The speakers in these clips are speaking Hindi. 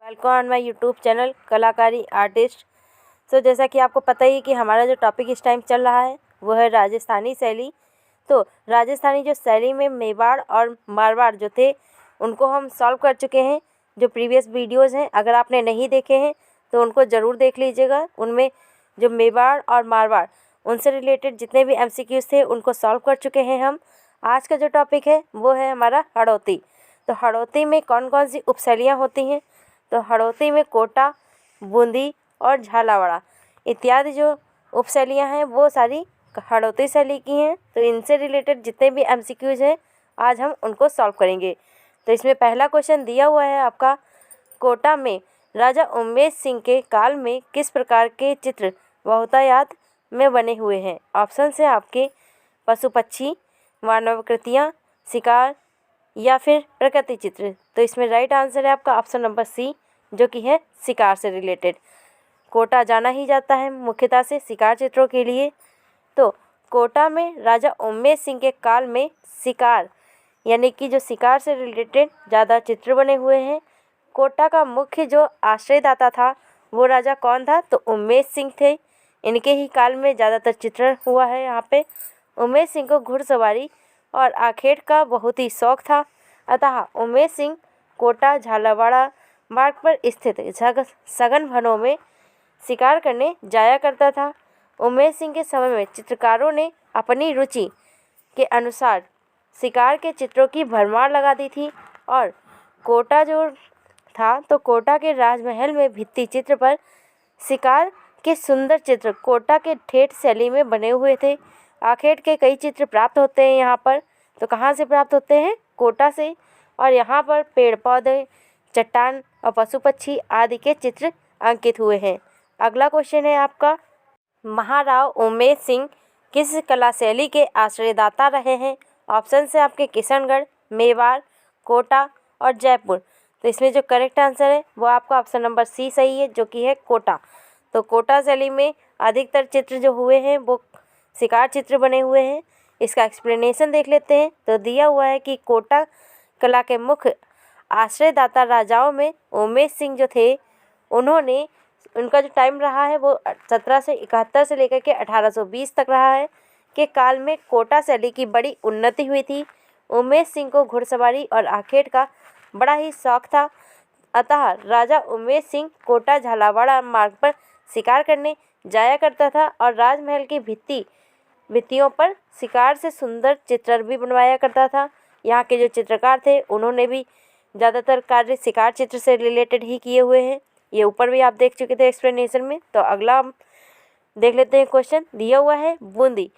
Welcome on my YouTube channel कलाकारी आर्टिस्ट। जैसा कि आपको पता ही कि हमारा जो टॉपिक इस टाइम चल रहा है वो है राजस्थानी शैली। तो राजस्थानी जो शैली में मेवाड़ और मारवाड़ जो थे उनको हम सॉल्व कर चुके हैं। जो प्रीवियस वीडियोस हैं अगर आपने नहीं देखे हैं तो उनको ज़रूर देख लीजिएगा। उनमें जो मेवाड़ और मारवाड़ उनसे रिलेटेड जितने भी MCQs थे उनको सॉल्व कर चुके हैं हम। आज का जो टॉपिक है वो है हमारा हड़ौती। तो हड़ौती में कौन कौन सी उपशैलियाँ होती हैं? तो हड़ौती में कोटा, बूंदी और झालावाड़ इत्यादि जो उपशैलियाँ हैं वो सारी हड़ौती शैली की हैं। तो इनसे रिलेटेड जितने भी MCQs हैं आज हम उनको सॉल्व करेंगे। तो इसमें पहला क्वेश्चन दिया हुआ है आपका, कोटा में राजा उमेश सिंह के काल में किस प्रकार के चित्र बहुतायत में बने हुए हैं? ऑप्शन है आपके पशु पक्षी, मानवाकृतियाँ, शिकार या फिर प्रकृति चित्र। तो इसमें राइट आंसर है आपका ऑप्शन नंबर सी, जो कि है शिकार से रिलेटेड। कोटा जाना ही जाता है मुख्यतः से शिकार चित्रों के लिए। तो कोटा में राजा उमेश सिंह के काल में शिकार यानी कि जो शिकार से रिलेटेड ज़्यादा चित्र बने हुए हैं। कोटा का मुख्य जो आश्रयदाता था वो राजा कौन था? तो उमेश सिंह थे। इनके ही काल में ज़्यादातर चित्रण हुआ है यहाँ पे। उमेश सिंह को घुड़सवारी और आखेट का बहुत ही शौक था, अतः उमेश सिंह कोटा झालावाड़ मार्ग पर स्थित सघन वनों में शिकार करने जाया करता था। उमेश सिंह के समय में चित्रकारों ने अपनी रुचि के अनुसार शिकार के चित्रों की भरमार लगा दी थी। और कोटा जो था तो कोटा के राजमहल में भित्ति चित्र पर शिकार के सुंदर चित्र कोटा के ठेठ शैली में बने हुए थे। आखेट के कई चित्र प्राप्त होते हैं यहाँ पर। तो कहाँ से प्राप्त होते हैं? कोटा से। और यहाँ पर पेड़ पौधे, चट्टान और पशु पक्षी आदि के चित्र अंकित हुए हैं। अगला क्वेश्चन है आपका, महाराव उमेश सिंह किस कला शैली के आश्रयदाता रहे हैं? ऑप्शन है आपके किशनगढ़, मेवाड़, कोटा और जयपुर। तो इसमें जो करेक्ट आंसर है वो आपका ऑप्शन नंबर सी सही है, जो कि है कोटा। तो कोटा शैली में अधिकतर चित्र जो हुए हैं वो शिकार चित्र बने हुए हैं। इसका एक्सप्लेनेशन देख लेते हैं। तो दिया हुआ है कि कोटा कला के मुख्य आश्रयदाता राजाओं में उमेश सिंह जो थे उन्होंने उनका जो टाइम रहा है वो 1771 से लेकर के 1820 तक रहा है। के काल में कोटा शैली की बड़ी उन्नति हुई थी। उमेश सिंह को घुड़सवारी और आखेट का बड़ा ही शौक था, अतः राजा उमेश सिंह कोटा झालावाड़ मार्ग पर शिकार करने जाया करता था और राजमहल की भित्तियों पर शिकार से सुंदर चित्र भी बनवाया करता था। यहाँ के जो चित्रकार थे उन्होंने भी ज़्यादातर कार्य शिकार चित्र से रिलेटेड ही किए हुए हैं। ये ऊपर भी आप देख चुके थे एक्सप्लेनेशन में। तो अगला हम देख लेते हैं क्वेश्चन दिया हुआ है, बूंदी।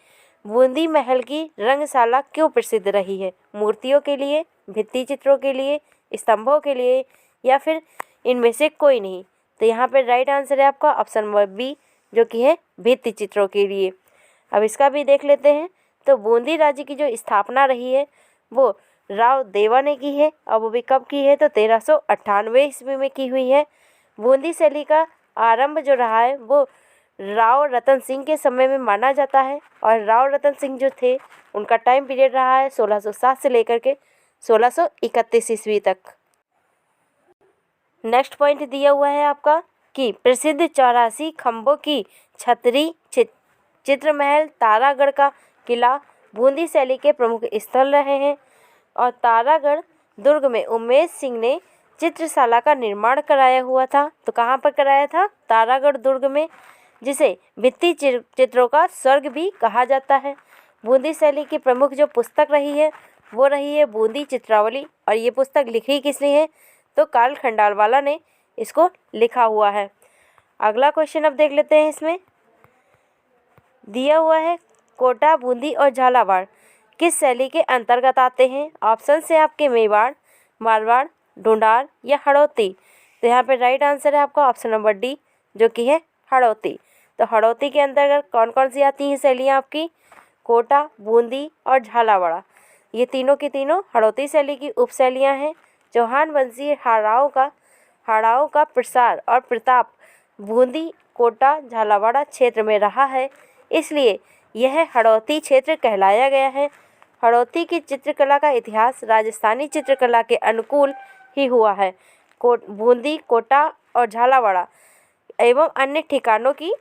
बूंदी महल की रंगशाला क्यों प्रसिद्ध रही है? मूर्तियों के लिए, भित्ति चित्रों के लिए, स्तंभों के लिए या फिर इनमें से कोई नहीं? तो यहाँ पर राइट आंसर है आपका ऑप्शन नंबर बी, जो कि है भित्ति चित्रों के लिए। अब इसका भी देख लेते हैं। तो बूंदी राज्य की जो स्थापना रही है वो राव देवा ने की है, और वो भी कब की है? तो 1398 ईस्वी में की हुई है। बूंदी शैली का आरंभ जो रहा है वो राव रतन सिंह के समय में माना जाता है, और राव रतन सिंह जो थे उनका टाइम पीरियड रहा है 1607 से लेकर के 1631 ईस्वी तक। नेक्स्ट पॉइंट दिया हुआ है आपका कि प्रसिद्ध 84 खंभों की छतरी चित्रमहल तारागढ़ का किला बूंदी शैली के प्रमुख स्थल रहे हैं। और तारागढ़ दुर्ग में उमेश सिंह ने चित्रशाला का निर्माण कराया हुआ था। तो कहाँ पर कराया था? तारागढ़ दुर्ग में, जिसे भित्ति चित्रों का स्वर्ग भी कहा जाता है। बूंदी शैली की प्रमुख जो पुस्तक रही है वो रही है बूंदी चित्रावली। और ये पुस्तक लिखी किसने है? तो कार्ल खंडालवाला ने इसको लिखा हुआ है। अगला क्वेश्चन अब देख लेते हैं। इसमें दिया हुआ है, कोटा, बूंदी और झालावाड़ किस शैली के अंतर्गत आते हैं? ऑप्शन से आपके मेवाड़, मारवाड़, ढूंढार या हड़ौती। तो यहाँ पे राइट आंसर है आपका ऑप्शन नंबर डी, जो कि है हड़ौती। तो हड़ौती के अंतर्गत कौन कौन सी आती हैं शैलियाँ आपकी? कोटा, बूंदी और झालावाड़, ये तीनों की तीनों हड़ौती शैली की उपशैलियाँ हैं। चौहान वंशीय हाड़ाओं का प्रसार और प्रताप बूंदी, कोटा, झालावाड़ क्षेत्र में रहा है, इसलिए यह हड़ौती क्षेत्र कहलाया गया है। हड़ौती की चित्रकला का इतिहास राजस्थानी चित्रकला के अनुकूल ही हुआ है। बूंदी, कोटा और झालावाड़ एवं अन्य ठिकानों की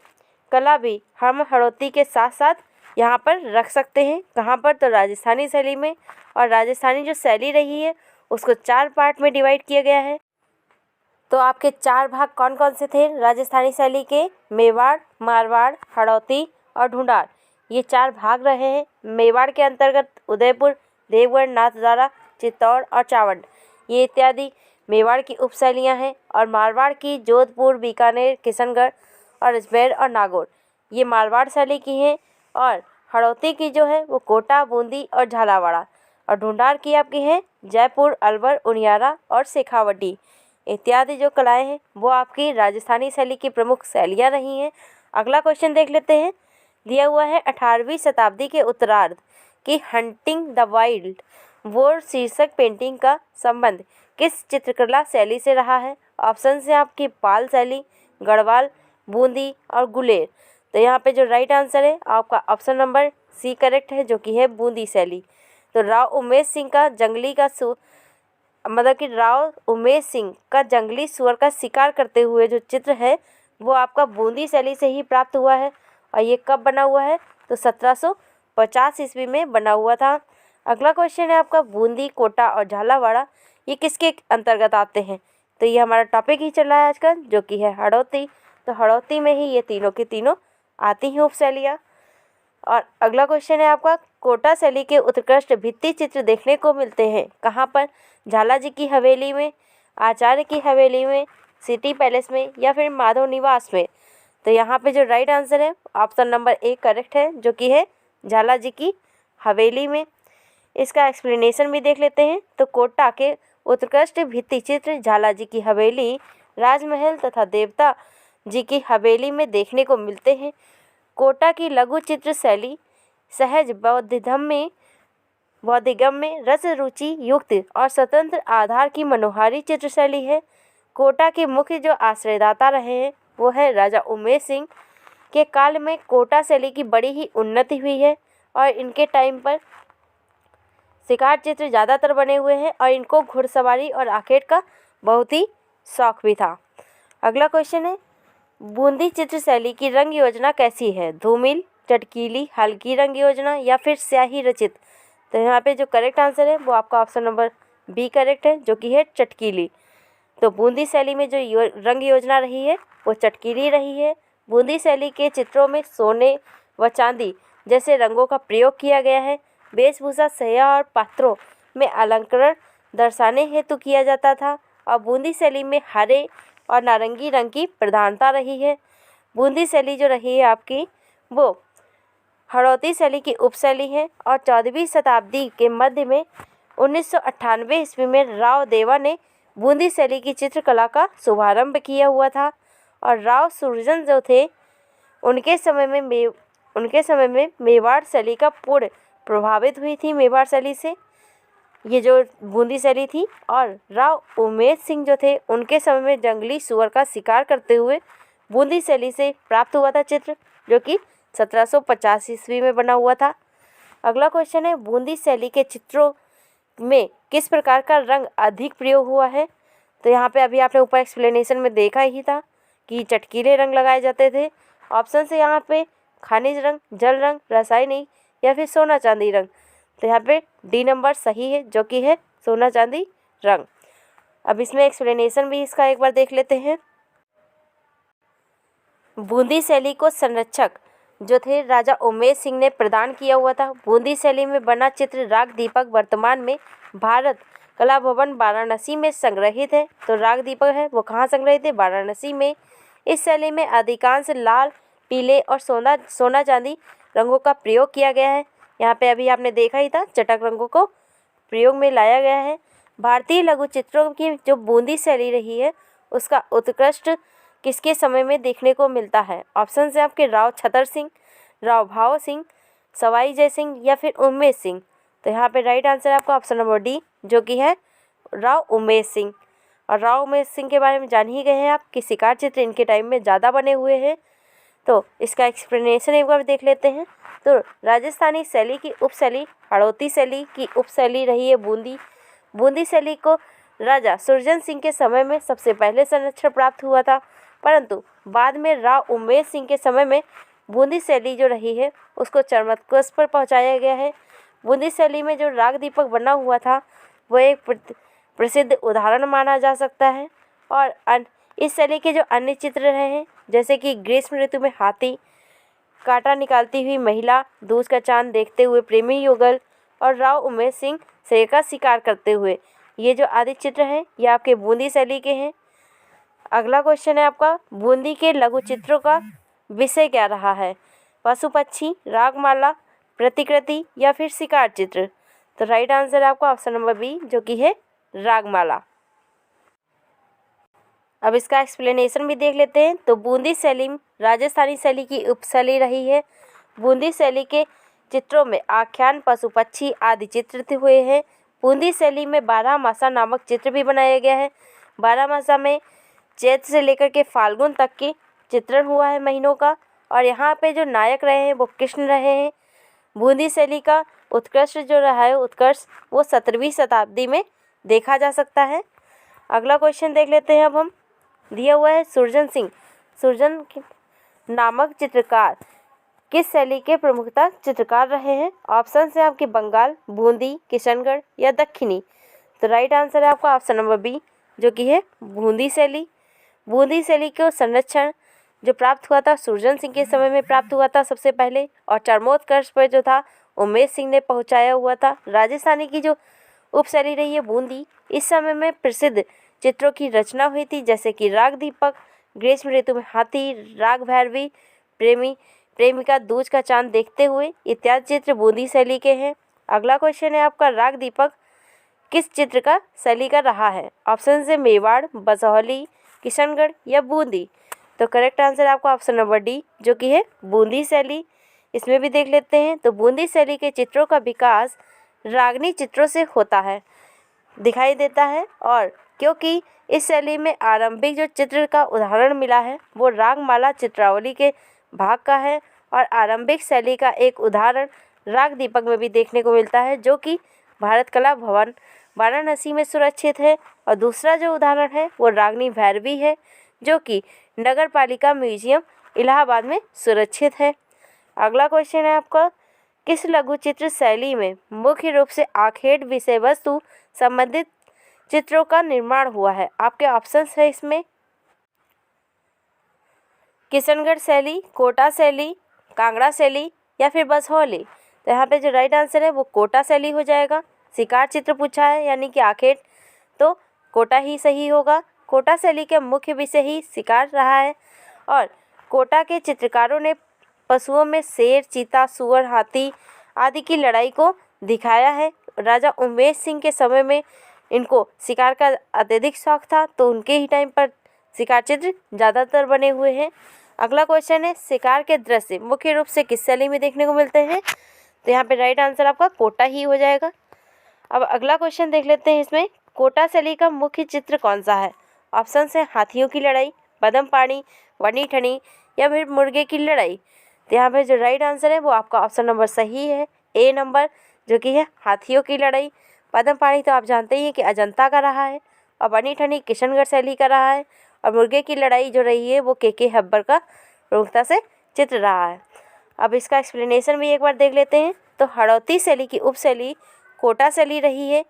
कला भी हम हड़ौती के साथ साथ यहाँ पर रख सकते हैं। कहाँ पर? तो राजस्थानी शैली में। और राजस्थानी जो शैली रही है उसको 4 पार्ट में डिवाइड किया गया है। तो आपके 4 भाग कौन कौन से थे राजस्थानी शैली के? मेवाड़, मारवाड़, हड़ौती और ढूंढार, ये 4 भाग रहे हैं। मेवाड़ के अंतर्गत उदयपुर, देवगढ़, नाथद्वारा, चित्तौड़ और चावंड, ये इत्यादि मेवाड़ की उपशैलियाँ हैं। और मारवाड़ की जोधपुर, बीकानेर, किशनगढ़ और अजमेर और नागौर, ये मारवाड़ शैली की हैं। और हड़ौती की जो है वो कोटा, बूंदी और झालावाड़। और ढूंढार की आपकी है जयपुर, अलवर, उनियारा और शेखावटी इत्यादि जो कलाएँ हैं वो आपकी राजस्थानी शैली की प्रमुख शैलियाँ रही हैं। अगला क्वेश्चन देख लेते हैं। दिया हुआ है 18वीं शताब्दी के उत्तरार्ध की हंटिंग द वाइल्ड वोर शीर्षक पेंटिंग का संबंध किस चित्रकला शैली से रहा है? ऑप्शन से आपकी पाल शैली, गढ़वाल, बूंदी और गुलेर। तो यहाँ पे जो राइट आंसर है आपका ऑप्शन नंबर सी करेक्ट है, जो कि है बूंदी शैली। तो राव उमेश सिंह का जंगली सुअर का शिकार करते हुए जो चित्र है वो आपका बूंदी शैली से ही प्राप्त हुआ है। और ये कब बना हुआ है? तो 1750 ईस्वी में बना हुआ था। अगला क्वेश्चन है आपका बूंदी, कोटा और झालावाड़, ये किसके अंतर्गत आते हैं? तो ये हमारा टॉपिक ही चल रहा है आजकल, जो कि है हड़ौती। तो हड़ौती में ही ये तीनों की तीनों आती हैं उपशैलियाँ। और अगला क्वेश्चन है आपका कोटा शैली के उत्कृष्ट भित्ति चित्र देखने को मिलते हैं कहाँ पर? झाला जी की हवेली में, आचार्य की हवेली में, सिटी पैलेस में या फिर माधव निवास में। तो यहाँ पे जो राइट आंसर है ऑप्शन नंबर ए करेक्ट है, जो कि है झाला जी की हवेली में। इसका एक्सप्लेनेशन भी देख लेते हैं। तो कोटा के उत्कृष्ट भित्ति चित्र झाला जी की हवेली, राजमहल तथा देवता जी की हवेली में देखने को मिलते हैं। कोटा की लघु चित्र शैली सहज बौद्धिगम में रस रुचि युक्त और स्वतंत्र आधार की मनोहारी चित्र शैली है। कोटा के मुख्य जो आश्रयदाता रहे हैं वो है राजा उमेश सिंह के काल में कोटा शैली की बड़ी ही उन्नति हुई है। और इनके टाइम पर शिकार चित्र ज़्यादातर बने हुए हैं और इनको घुड़सवारी और आखेट का बहुत ही शौक भी था। अगला क्वेश्चन है बूंदी चित्र शैली की रंग योजना कैसी है? धूमिल, चटकीली, हल्की रंग योजना या फिर स्याही रचित। तो यहाँ पे जो करेक्ट आंसर है वो आपका ऑप्शन नंबर बी करेक्ट है, जो कि है चटकीली। तो बूंदी शैली में जो रंग योजना रही है वो चटकीली रही है। बूंदी शैली के चित्रों में सोने व चांदी जैसे रंगों का प्रयोग किया गया है। वेशभूषा सैया और पात्रों में अलंकरण दर्शाने हेतु किया जाता था। और बूंदी शैली में हरे और नारंगी रंग की प्रधानता रही है। बूंदी शैली जो रही है आपकी वो हड़ौती शैली की उपशैली है। और 14वीं शताब्दी के मध्य में 1998 ईस्वी में राव देवा ने बूंदी शैली की चित्रकला का शुभारंभ किया हुआ था। और राव सुरजन जो थे उनके समय में मेवाड़ शैली का पूर्ण प्रभावित हुई थी मेवाड़ शैली से, ये जो बूंदी शैली थी। और राव उमेश सिंह जो थे उनके समय में जंगली सुअर का शिकार करते हुए बूंदी शैली से प्राप्त हुआ था चित्र, जो कि 1750 ईस्वी में बना हुआ था। अगला क्वेश्चन है बूंदी शैली के चित्रों में किस प्रकार का रंग अधिक प्रयोग हुआ है? तो यहाँ पे अभी आपने ऊपर एक्सप्लेनेशन में देखा ही था कि चटकीले रंग लगाए जाते थे। ऑप्शन से यहाँ पे खनिज रंग, जल रंग, रासायनिक या फिर सोना चांदी रंग। तो यहाँ पे डी नंबर सही है, जो कि है सोना चांदी रंग। अब इसमें एक्सप्लेनेशन भी इसका एक बार देख लेते हैं। बूंदी शैली को संरक्षक जो थे राजा उमेश सिंह ने प्रदान किया हुआ था। बूंदी शैली में बना चित्र राग दीपक वर्तमान में भारत कला भवन वाराणसी में संग्रहित है। तो राग दीपक है वो कहाँ संग्रहित है? वाराणसी में। इस शैली में अधिकांश लाल, पीले और सोना चांदी रंगों का प्रयोग किया गया है। यहाँ पे अभी आपने देखा ही था चटक रंगों को प्रयोग में लाया गया है। भारतीय लघु चित्रों की जो बूंदी शैली रही है उसका उत्कृष्ट किसके समय में देखने को मिलता है? ऑप्शन से आपके राव छतर सिंह, राव भाव सिंह, सवाई जय सिंह या फिर उमेश सिंह। तो यहाँ पे राइट आंसर है आपका ऑप्शन नंबर डी, जो कि है राव उमेश सिंह। और राव उमेश सिंह के बारे में जान ही गए हैं आप कि शिकार चित्र इनके टाइम में ज़्यादा बने हुए हैं। तो इसका एक्सप्लेनेशन एक बार देख लेते हैं। तो राजस्थानी शैली की उपशैली हड़ौती शैली की उपशैली रही है बूंदी। बूंदी शैली को राजा सुरजन सिंह के समय में सबसे पहले संरक्षण प्राप्त हुआ था, परंतु बाद में राव उमेश सिंह के समय में बूंदी शैली जो रही है उसको चरमोत्कर्ष पर पहुंचाया गया है। बूंदी शैली में जो राग दीपक बना हुआ था वह एक प्रसिद्ध उदाहरण माना जा सकता है। और इस शैली के जो अन्य चित्र रहे हैं, जैसे कि ग्रीष्म ऋतु में हाथी, कांटा निकालती हुई महिला, दूज का चांद देखते हुए प्रेमी युगल और राव उमेश सिंह शेर का शिकार करते हुए, ये जो आदि चित्र हैं ये आपके बूंदी शैली के हैं। अगला क्वेश्चन है आपका, बूंदी के लघु चित्रों का विषय क्या रहा है? पशु पक्षी, रागमाला, प्रतिकृति या फिर शिकार चित्र? तो राइट आंसर है आपका ऑप्शन नंबर बी, जो कि है रागमाला। अब इसका एक्सप्लेनेशन भी देख लेते हैं। तो बूंदी शैली राजस्थानी शैली की उपशैली रही है। बूंदी शैली के चित्रों में आख्यान, पशु पक्षी आदि चित्रित हुए हैं। बूंदी शैली में 12 मासा नामक चित्र भी बनाया गया है। 12 मासा में चैत्र से लेकर के फाल्गुन तक की चित्रण हुआ है महीनों का, और यहाँ पे जो नायक रहे हैं वो कृष्ण रहे हैं। बूंदी शैली का उत्कर्ष जो रहा है, उत्कर्ष वो 17वीं शताब्दी में देखा जा सकता है। अगला क्वेश्चन देख लेते हैं अब हम। दिया हुआ है, सुरजन नामक चित्रकार किस शैली के प्रमुखता चित्रकार रहे हैं? ऑप्शन है आपके बंगाल, बूंदी, किशनगढ़ या दक्षिणी? तो राइट आंसर है आपका ऑप्शन नंबर बी, जो कि है बूंदी शैली। बूंदी शैली को संरक्षण जो प्राप्त हुआ था सुरजन सिंह के समय में प्राप्त हुआ था सबसे पहले, और चरमोत्कर्ष पर जो था उमेश सिंह ने पहुंचाया हुआ था। राजस्थानी की जो उपशैली रही है बूंदी, इस समय में प्रसिद्ध चित्रों की रचना हुई थी, जैसे कि राग दीपक, ग्रीष्म ऋतु में हाथी, राग भैरवी, प्रेमिका, दूज का चांद देखते हुए इत्यादि चित्र बूंदी शैली के हैं। अगला क्वेश्चन है आपका, राग दीपक किस चित्र का शैली का रहा है? ऑप्शन से मेवाड़, बसौली, किशनगढ़ या बूंदी? तो करेक्ट आंसर है आपका ऑप्शन नंबर डी, जो कि है बूंदी शैली। इसमें भी देख लेते हैं। तो बूंदी शैली के चित्रों का विकास रागनी चित्रों से होता है, दिखाई देता है, और क्योंकि इस शैली में आरंभिक जो चित्र का उदाहरण मिला है वो रागमाला चित्रावली के भाग का है, और आरंभिक शैली का एक उदाहरण राग दीपक में भी देखने को मिलता है, जो कि भारत कला भवन वाराणसी में सुरक्षित है। और दूसरा जो उदाहरण है वो रागनी भैरवी है, जो कि नगर पालिका म्यूजियम इलाहाबाद में सुरक्षित है। अगला क्वेश्चन है आपका, किस लघु चित्र शैली में मुख्य रूप से आखेट विषय वस्तु संबंधित चित्रों का निर्माण हुआ है? आपके ऑप्शंस है इसमें किशनगढ़ शैली, कोटा शैली, कांगड़ा शैली या फिर बसौली? तो यहाँ पे जो राइट आंसर है वो कोटा शैली हो जाएगा। शिकार चित्र पूछा है यानी कि आखेट, तो कोटा ही सही होगा। कोटा शैली का मुख्य विषय ही शिकार रहा है, और कोटा के चित्रकारों ने पशुओं में शेर, चीता, सुअर, हाथी आदि की लड़ाई को दिखाया है। राजा उमेश सिंह के समय में इनको शिकार का अत्यधिक शौक था, तो उनके ही टाइम पर शिकार चित्र ज़्यादातर बने हुए हैं। अगला क्वेश्चन है, शिकार के दृश्य मुख्य रूप से किस शैली में देखने को मिलते हैं? तो यहाँ पे राइट आंसर आपका कोटा ही हो जाएगा। अब अगला क्वेश्चन देख लेते हैं। इसमें कोटा शैली का मुख्य चित्र कौन सा है? ऑप्शन है हाथियों की लड़ाई, पदम पाणी, वनी ठनी या फिर मुर्गे की लड़ाई? तो यहाँ पे जो राइट आंसर है वो आपका ऑप्शन नंबर सही है, ए नंबर, जो कि है हाथियों की लड़ाई। पदम पाणी तो आप जानते ही हैं कि अजंता का रहा है, और वनी ठनी किशनगढ़ शैली का रहा है, और मुर्गे की लड़ाई जो रही है वो के हब्बर का प्रमुखता से चित्र रहा है। अब इसका एक्सप्लेनेशन भी एक बार देख लेते हैं। तो हड़ौती शैली की उपशैली कोटा शैली रही है।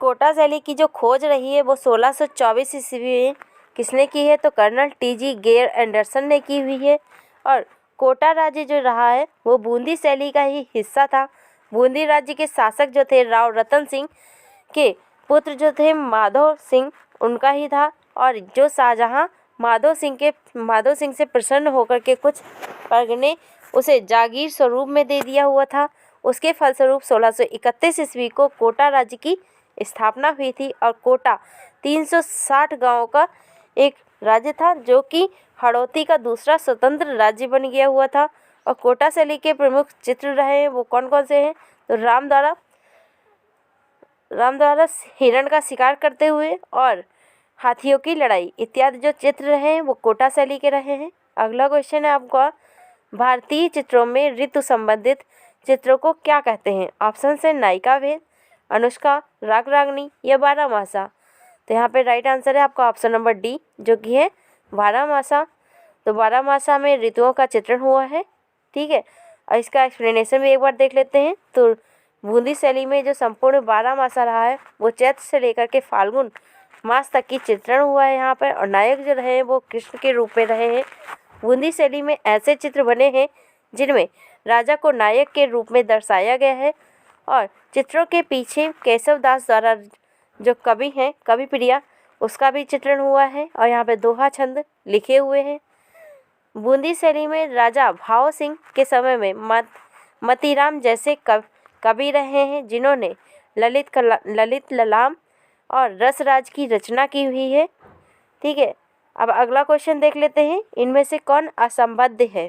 कोटा शैली की जो खोज रही है वो 1624 ईस्वी में किसने की है? तो कर्नल टी.जी. गेयर एंडरसन ने की हुई है। और कोटा राज्य जो रहा है वो बूंदी शैली का ही हिस्सा था। बूंदी राज्य के शासक जो थे राव रतन सिंह के पुत्र जो थे माधव सिंह, उनका ही था। और जो शाहजहां माधव सिंह से प्रसन्न होकर के कुछ परगने उसे जागीर स्वरूप में दे दिया हुआ था। उसके फलस्वरूप 1631 ईस्वी को कोटा राज्य की स्थापना हुई थी, और कोटा 360 गांवों का एक राज्य था, जो कि हड़ौती का दूसरा स्वतंत्र राज्य बन गया हुआ था। और कोटा शैली के प्रमुख चित्र रहे हैं वो कौन कौन से हैं? तो राम द्वारा हिरण का शिकार करते हुए और हाथियों की लड़ाई इत्यादि जो चित्र रहे हैं वो कोटा शैली के रहे हैं। अगला क्वेश्चन है आपका, भारतीय चित्रों में ऋतु संबंधित चित्रों को क्या कहते हैं? ऑप्शन है नायिका भेद, अनुष्का, राग रागनी या बारहमासा। तो यहाँ पे राइट आंसर है आपका ऑप्शन नंबर डी, जो कि है बारहमासा। तो बारहमासा में ऋतुओं का चित्रण हुआ है। ठीक है, और इसका एक्सप्लेनेशन भी एक बार देख लेते हैं। तो बूंदी शैली में जो संपूर्ण बारहमासा रहा है वो चैत्र से लेकर के फाल्गुन मास तक की चित्रण हुआ है यहाँ पर, और नायक जो रहे हैं वो कृष्ण के रूप में रहे हैं। बूंदी शैली में ऐसे चित्र बने हैं जिनमें राजा को नायक के रूप में दर्शाया गया है, और चित्रों के पीछे केशव दास द्वारा जो कवि हैं, कवि प्रिया, उसका भी चित्रण हुआ है, और यहाँ पे दोहा छंद लिखे हुए हैं। बूंदी शैली में राजा भाव सिंह के समय में मतीराम जैसे कवि रहे हैं जिन्होंने ललित ललाम और रसराज की रचना की हुई है। ठीक है, अब अगला क्वेश्चन देख लेते हैं, इनमें से कौन असंबद्ध है।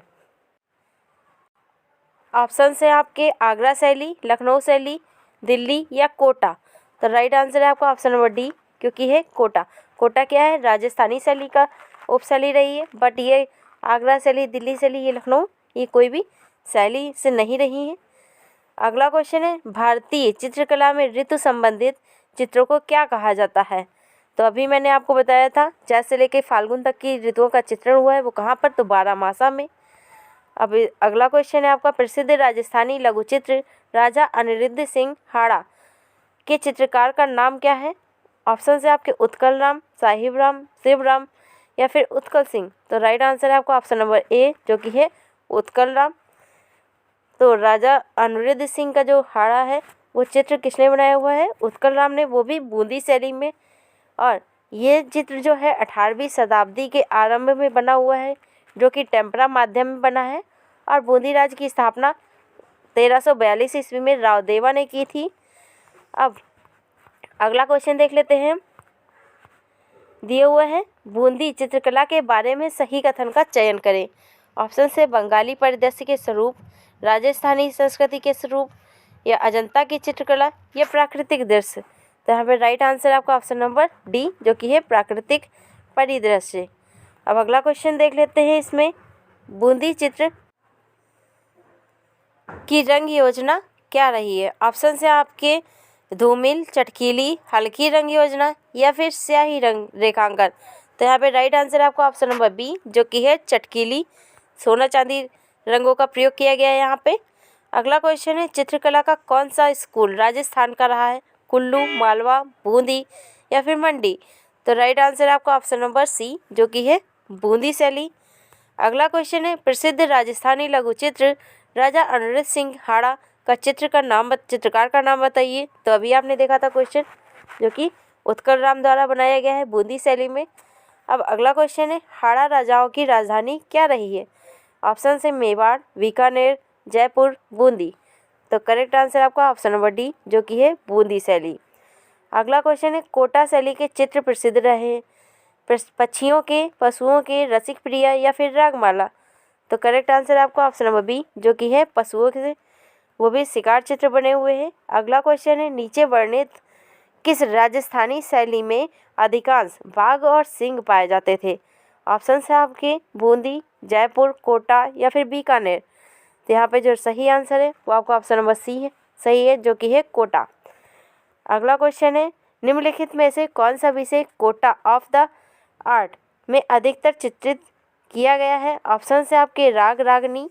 ऑप्शन है आपके आगरा शैली, लखनऊ शैली, दिल्ली या कोटा। तो राइट आंसर है आपका ऑप्शन नंबर डी, क्योंकि है कोटा। कोटा क्या है, राजस्थानी शैली का उपशैली रही है, बट ये आगरा शैली, दिल्ली शैली, ये लखनऊ, ये कोई भी शैली से नहीं रही है। अगला क्वेश्चन है, भारतीय चित्रकला में ऋतु संबंधित चित्रों को क्या कहा जाता है। तो अभी मैंने आपको बताया था चैत्र से लेकर फाल्गुन तक की ऋतुओं का चित्रण हुआ है, वो कहाँ पर, तो बारहमासा में। अब अगला क्वेश्चन है आपका, प्रसिद्ध राजस्थानी लघु चित्र राजा अनिरुद्ध सिंह हाड़ा के चित्रकार का नाम क्या है। ऑप्शन है आपके उत्कल राम, साहिब राम, शिव राम या फिर उत्कल सिंह। तो राइट आंसर है आपका ऑप्शन नंबर ए, जो कि है उत्कल राम। तो राजा अनिरुद्ध सिंह का जो हाड़ा है वो चित्र किसने बनाया हुआ है, उत्कल राम ने, वो भी बूंदी शैली में। और ये चित्र जो है 18वीं शताब्दी के आरंभ में बना हुआ है, जो कि टेम्परा माध्यम में बना है, और बूंदी राज्य की स्थापना 1342 ईस्वी में रावदेवा ने की थी। अब अगला क्वेश्चन देख लेते हैं, दिए हुए हैं, बूंदी चित्रकला के बारे में सही कथन का चयन करें। ऑप्शन से बंगाली परिदृश्य के स्वरूप, राजस्थानी संस्कृति के स्वरूप, या अजंता की चित्रकला, या प्राकृतिक दृश्य। तो यहाँ पे राइट आंसर आपका ऑप्शन नंबर डी, जो कि है प्राकृतिक परिदृश्य। अब अगला क्वेश्चन देख लेते हैं, इसमें बूंदी चित्र की रंग योजना क्या रही है। ऑप्शन से आपके धूमिल, चटकीली, हल्की रंग योजना या फिर स्याही रंग रेखांकन। तो यहाँ पे राइट आंसर है आपका ऑप्शन नंबर बी, जो कि है चटकीली, सोना चांदी रंगों का प्रयोग किया गया है यहाँ पे। अगला क्वेश्चन है, चित्रकला का कौन सा स्कूल राजस्थान का रहा है, कुल्लू, मालवा, बूंदी या फिर मंडी। तो राइट आंसर है आपका ऑप्शन नंबर सी, जो कि है बूंदी शैली। अगला क्वेश्चन है, प्रसिद्ध राजस्थानी लघु चित्र राजा अनिरुद्ध सिंह हाड़ा का चित्रकार का नाम बताइए। तो अभी आपने देखा था क्वेश्चन, जो कि उत्कल राम द्वारा बनाया गया है बूंदी शैली में। अब अगला क्वेश्चन है, हाड़ा राजाओं की राजधानी क्या रही है। ऑप्शन से मेवाड़, बीकानेर, जयपुर, बूंदी। तो करेक्ट आंसर आपका ऑप्शन नंबर डी, जो कि है बूंदी शैली। अगला क्वेश्चन है, कोटा शैली के चित्र प्रसिद्ध रहे, पक्षियों के, पशुओं के, रसिक प्रिया या फिर रागमाला। तो करेक्ट आंसर आपका ऑप्शन नंबर बी, जो कि है पशुओं से, वो भी शिकार चित्र बने हुए हैं। अगला क्वेश्चन है, नीचे वर्णित किस राजस्थानी शैली में अधिकांश बाघ और सिंह पाए जाते थे। ऑप्शन है आपके बूंदी, जयपुर, कोटा या फिर बीकानेर। तो यहाँ पे जो सही आंसर है वो आपका ऑप्शन नंबर सी है, सही है, जो कि है कोटा। अगला क्वेश्चन है, निम्नलिखित में से कौन सा विषय कोटा ऑफ द आर्ट में अधिकतर चित्रित किया गया है। ऑप्शन से आपके राग रागनी,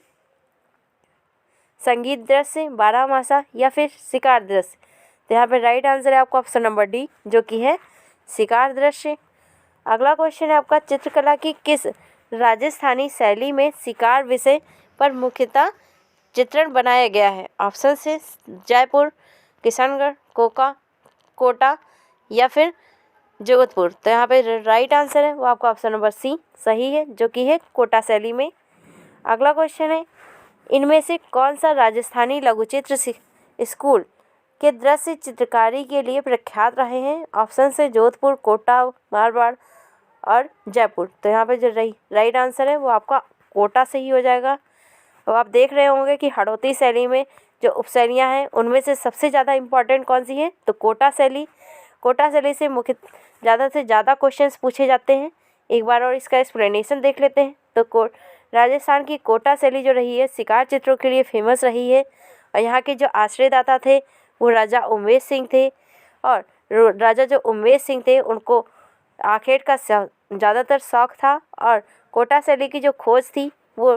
संगीत दृश्य, बारहमासा या फिर शिकार दृश्य। तो यहाँ पे राइट आंसर है आपका ऑप्शन नंबर डी, जो कि है शिकार दृश्य। अगला क्वेश्चन है आपका, चित्रकला की किस राजस्थानी शैली में शिकार विषय पर मुख्यतः चित्रण बनाया गया है। ऑप्शन से जयपुर, किशनगढ़, कोटा या फिर जोधपुर। तो यहाँ पे राइट आंसर है वो आपका ऑप्शन नंबर सी सही है, जो कि है कोटा शैली में। अगला क्वेश्चन है, इनमें से कौन सा राजस्थानी लघुचित्र स्कूल के दृश्य चित्रकारी के लिए प्रख्यात रहे हैं। ऑप्शन से जोधपुर, कोटा, मारवाड़ और जयपुर। तो यहाँ पे जो राइट आंसर है वो आपका कोटा से ही हो जाएगा। अब आप देख रहे होंगे कि हड़ौती शैली में जो उपशैलियाँ हैं उनमें से सबसे ज़्यादा इम्पॉर्टेंट कौन सी है, तो कोटा शैली। कोटा शैली से मुख्य ज़्यादा से ज़्यादा क्वेश्चंस पूछे जाते हैं। एक बार और इसका एक्सप्लेनेशन देख लेते हैं। तो राजस्थान की कोटा शैली जो रही है शिकार चित्रों के लिए फेमस रही है, और यहाँ के जो आश्रयदाता थे वो राजा उमेश सिंह थे। और राजा जो उमेश सिंह थे उनको आखेट का ज़्यादातर शौक था। और कोटा शैली की जो खोज थी वो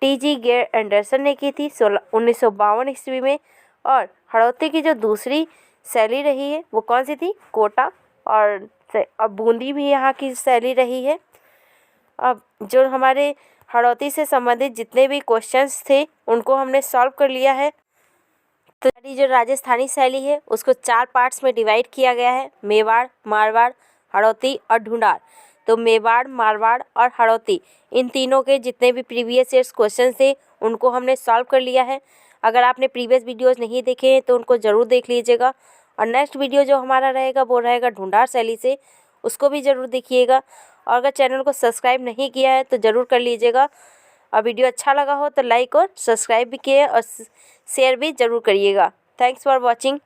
टी.जी. गेर एंडरसन ने की थी 1952 ईस्वी में। और हड़ौती की जो दूसरी शैली रही है वो कौन सी थी? कोटा और बूंदी भी यहाँ की शैली रही है। अब जो हमारे हड़ौती से संबंधित जितने भी क्वेश्चंस थे उनको हमने सॉल्व कर लिया है। तो हमारी जो राजस्थानी शैली है उसको 4 पार्ट्स में डिवाइड किया गया है, मेवाड़, मारवाड़, हड़ौती और ढूंढार। तो मेवाड़, मारवाड़ और हड़ौती इन तीनों के जितने भी प्रीवियस ईयर्स क्वेश्चन थे उनको हमने सॉल्व कर लिया है। अगर आपने प्रीवियस वीडियोस नहीं देखे हैं तो उनको ज़रूर देख लीजिएगा। और नेक्स्ट वीडियो जो हमारा रहेगा वो रहेगा ढूंढार शैली से, उसको भी ज़रूर देखिएगा। और अगर चैनल को सब्सक्राइब नहीं किया है तो ज़रूर कर लीजिएगा। और वीडियो अच्छा लगा हो तो लाइक और सब्सक्राइब भी किए और शेयर भी ज़रूर करिएगा। Thanks for watching.